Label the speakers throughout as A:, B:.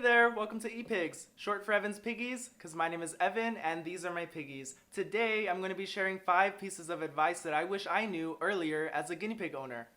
A: there, welcome to ePigs, short for Evan's Piggies, because my name is Evan and these are my piggies. Today I'm going to be sharing 5 pieces of advice that I wish I knew earlier as a guinea pig owner.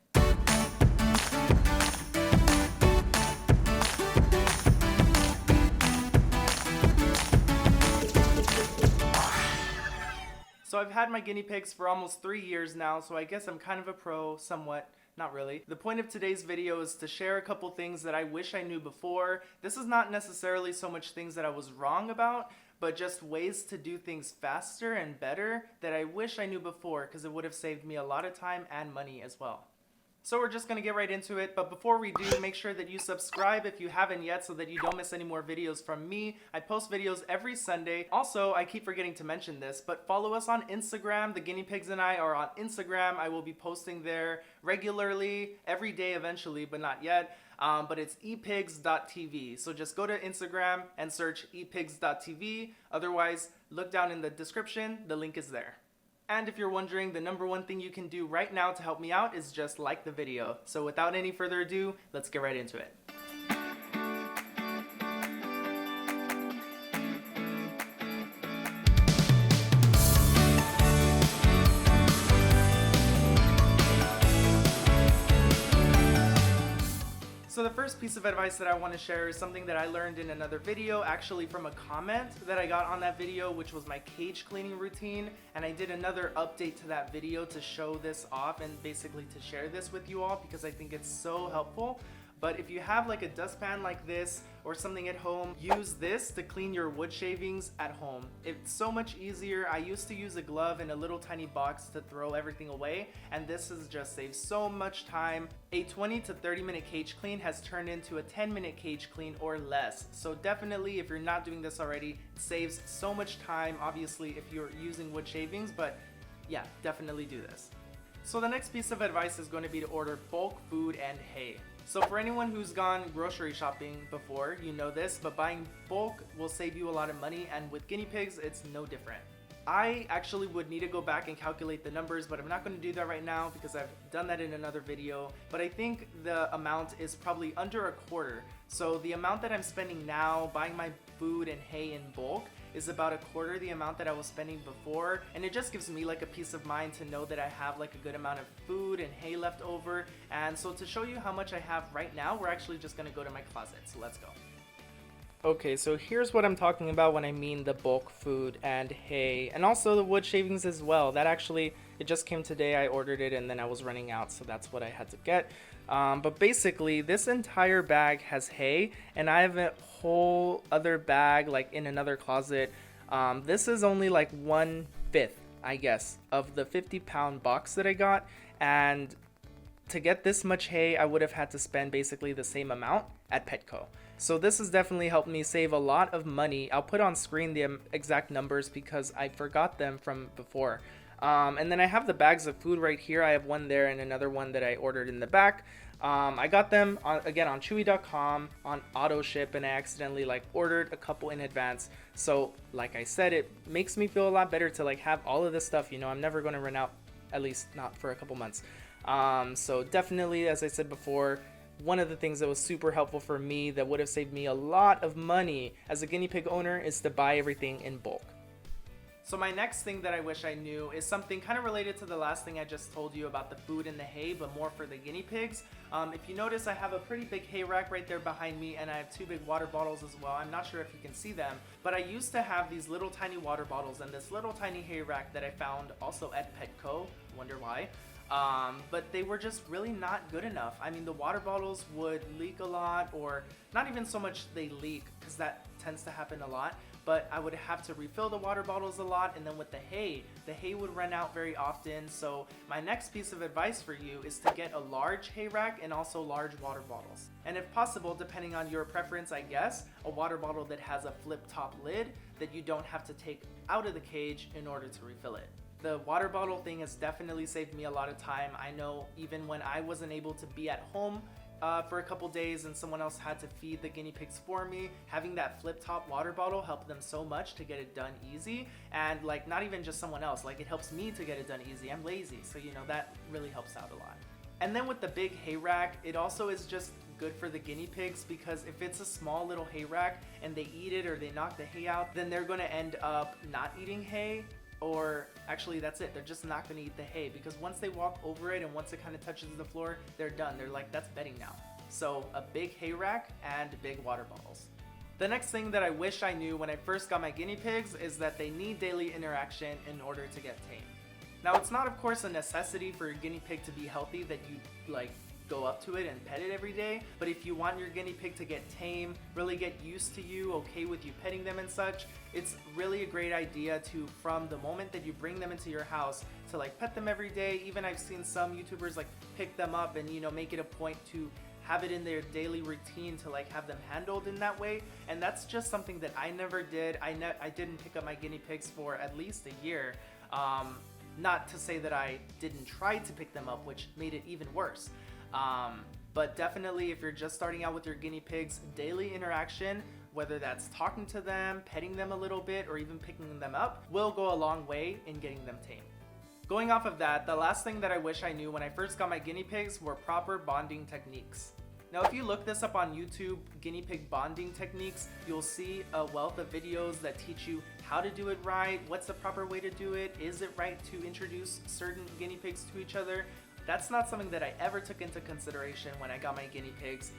A: So I've had my guinea pigs for almost 3 years now, so I guess I'm kind of a pro, somewhat. Not really. The point of today's video is to share a couple things that I wish I knew before. This is not necessarily so much things that I was wrong about, but just ways to do things faster and better that I wish I knew before, because it would have saved me a lot of time and money as well. So we're just going to get right into it, but before we do, make sure that you subscribe if you haven't yet so that you don't miss any more videos from me. I post videos every Sunday. Also, I keep forgetting to mention this, but follow us on Instagram. The guinea pigs and I are on Instagram. I will be posting there regularly, every day eventually, but not yet. But it's epigs.tv. So just go to Instagram and search epigs.tv. Otherwise, look down in the description. The link is there. And if you're wondering, the number one thing you can do right now to help me out is just like the video. So without any further ado, let's get right into it. So the first piece of advice that I want to share is something that I learned in another video, actually from a comment that I got on that video, which was my cage cleaning routine. And I did another update to that video to show this off and basically to share this with you all because I think it's so helpful. But if you have like a dustpan like this or something at home, use this to clean your wood shavings at home. It's so much easier. I used to use a glove in a little tiny box to throw everything away, and this has just saved so much time. A 20 to 30 minute cage clean has turned into a 10-minute cage clean or less. So definitely, if you're not doing this already, it saves so much time, obviously, if you're using wood shavings, but yeah, definitely do this. So the next piece of advice is going to be to order bulk food and hay. So for anyone who's gone grocery shopping before, you know this, but buying bulk will save you a lot of money, and with guinea pigs, it's no different. I actually would need to go back and calculate the numbers, but I'm not going to do that right now because I've done that in another video. But I think the amount is probably under a quarter. So the amount that I'm spending now buying my food and hay in bulk is about a quarter the amount that I was spending before, and it just gives me like a peace of mind to know that I have like a good amount of food and hay left over. And so to show you how much I have right now, we're actually just going to go to my closet. So let's go. Okay, so here's what I'm talking about when I mean the bulk food and hay, and also the wood shavings as well. That actually, it just came today. I ordered it and then I was running out, so that's what I had to get. But basically, this entire bag has hay, and I have a whole other bag like in another closet. This is only like 1/5, I guess, of the 50-pound box that I got, and to get this much hay, I would have had to spend basically the same amount at Petco. So this has definitely helped me save a lot of money. I'll put on screen the exact numbers because I forgot them from before. And then I have the bags of food right here. I have one there and another one that I ordered in the back. I got them again on Chewy.com on auto ship, and I accidentally ordered a couple in advance. So like I said, it makes me feel a lot better to have all of this stuff. You know, I'm never going to run out, at least not for a couple months. So definitely, as I said before, one of the things that was super helpful for me that would have saved me a lot of money as a guinea pig owner is to buy everything in bulk. So my next thing that I wish I knew is something kind of related to the last thing I just told you about the food and the hay, but more for the guinea pigs. If you notice, I have a pretty big hay rack right there behind me, and I have 2 big water bottles as well. I'm not sure if you can see them, but I used to have these little tiny water bottles and this little tiny hay rack that I found also at Petco. Wonder why. But they were just really not good enough. I mean, the water bottles would leak a lot, or not even so much they leak, because that tends to happen a lot, but I would have to refill the water bottles a lot. And then with the hay would run out very often. So my next piece of advice for you is to get a large hay rack and also large water bottles. And if possible, depending on your preference, I guess, a water bottle that has a flip top lid that you don't have to take out of the cage in order to refill it. The water bottle thing has definitely saved me a lot of time. I know even when I wasn't able to be at home for a couple days and someone else had to feed the guinea pigs for me, having that flip top water bottle helped them so much to get it done easy. And not even just someone else, it helps me to get it done easy. I'm lazy, so that really helps out a lot. And then with the big hay rack, it also is just good for the guinea pigs, because if it's a small little hay rack and they eat it or they knock the hay out, then they're going to end up not eating hay, or actually that's it, they're just not going to eat the hay, because once they walk over it and once it kind of touches the floor, they're done. They're like, that's bedding now. So a big hay rack and big water bottles. The next thing that I wish I knew when I first got my guinea pigs is that they need daily interaction in order to get tame. Now, it's not, of course, a necessity for your guinea pig to be healthy that you go up to it and pet it every day, but if you want your guinea pig to get tame, really get used to you, okay with you petting them and such, it's really a great idea to, from the moment that you bring them into your house, to pet them every day. Even I've seen some YouTubers pick them up and make it a point to have it in their daily routine to have them handled in that way. And that's just something that I never did. I didn't pick up my guinea pigs for at least a year. Not to say that I didn't try to pick them up, which made it even worse. But definitely, if you're just starting out with your guinea pigs, daily interaction, whether that's talking to them, petting them a little bit, or even picking them up, will go a long way in getting them tame. Going off of that, the last thing that I wish I knew when I first got my guinea pigs were proper bonding techniques. Now, if you look this up on YouTube, guinea pig bonding techniques, you'll see a wealth of videos that teach you how to do it right, what's the proper way to do it, is it right to introduce certain guinea pigs to each other. That's not something that I ever took into consideration when I got my guinea pigs.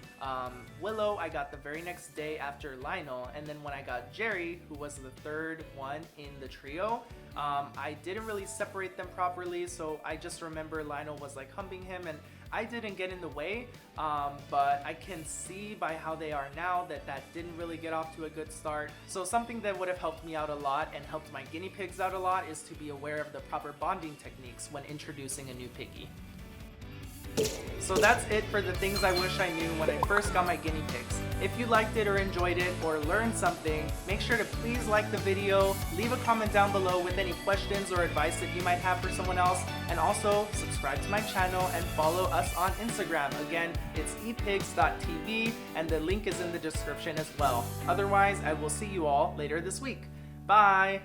A: Willow, I got the very next day after Lionel, and then when I got Jerry, who was the third one in the trio, I didn't really separate them properly, so I just remember Lionel was humping him, and I didn't get in the way, but I can see by how they are now that didn't really get off to a good start. So something that would have helped me out a lot and helped my guinea pigs out a lot is to be aware of the proper bonding techniques when introducing a new piggy. So that's it for the things I wish I knew when I first got my guinea pigs. If you liked it or enjoyed it or learned something, make sure to please like the video, leave a comment down below with any questions or advice that you might have for someone else, and also subscribe to my channel and follow us on Instagram. Again, it's epigs.tv, and the link is in the description as well. Otherwise, I will see you all later this week. Bye!